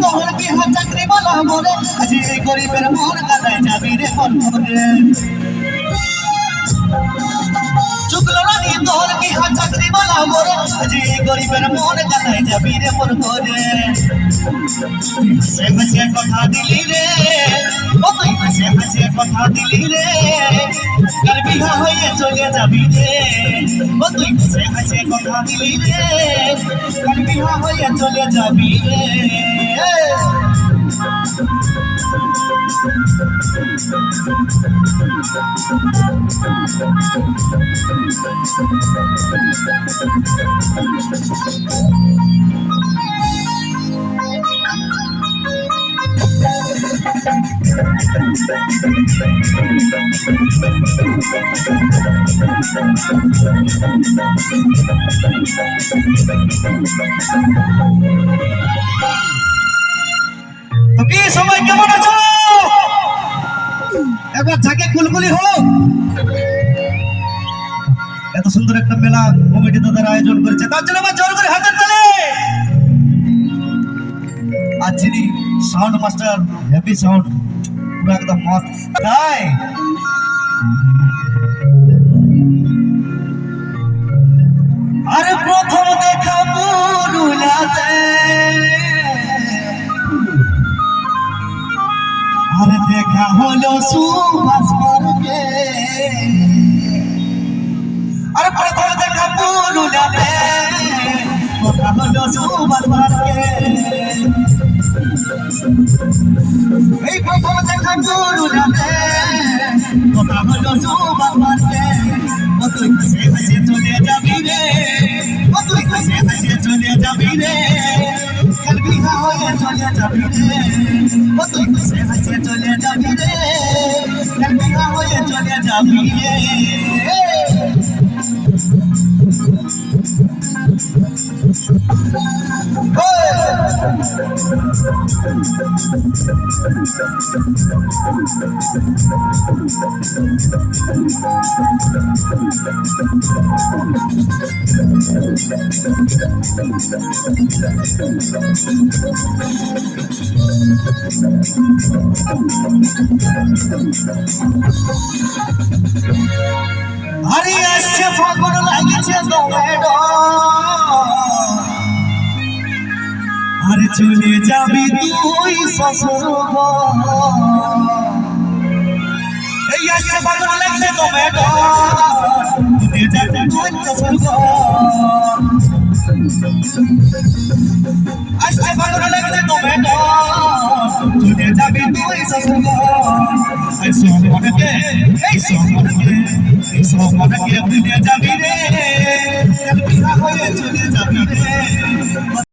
তোর কি হা চাকরি বলা মোরে আজ এই গরিবের মন কাদায় যাবি রে মন করে চুকলো রানী তোর কি হা চাকরি বলা মোরে আজ এই গরিবের মন কাদায় যাবি রে মন করে হাসে হাসে কথা দিলি রে ও তুই হাসে হাসে কথা দিলি রে কাল বিহা হয়ে চলে যাবি রে ও তুই হাসে হাসে কথা দিলি রে কাল বিহা হয়ে চলে যাবি রে কি সবাই কেমন আছো একবার ঝাঁকে কুলকুলি হোক এত সুন্দর একটা মেলা কমিটি তাদের আয়োজন করেছে তার জন্য আমার জোর করে হাতের তালে আর যিনি সাউন্ড মাস্টার হ্যাপি সাউন্ড পুরো একদম মত তাই আরে প্রথম দেখা পুরুলাতে আরে দেখা হলো সুভাষ পার্কে আরে প্রথম দেখা পুরুলাতে কথা হলো সুভাষ পার্কে এই প্রথম দেখা পুরুলাতে কথা হলো সুভাষ পার্কে ও তুই হাসে হাসে চলে যাবি রে ও তুই হাসে হাসে চলে যাবি রে কাল বিহা হয়ে চলে যাবি রে ও তুই হাসে হাসে চলে যাবি রে কাল বিহা হয়ে চলে যাবি রে আরে আসছে ফাগুন লাগিছে দমেড আরে চলে যাবি তুই শ্বশুর এই আসছে ফাগুন লাগছে দমেড চলে যাবি তুই শ্বশুর আসছে ফাগুন লাগছে দমেড চলে যাবি তুই শ্বশুর এই সব মনকে ভুলে যাবি রে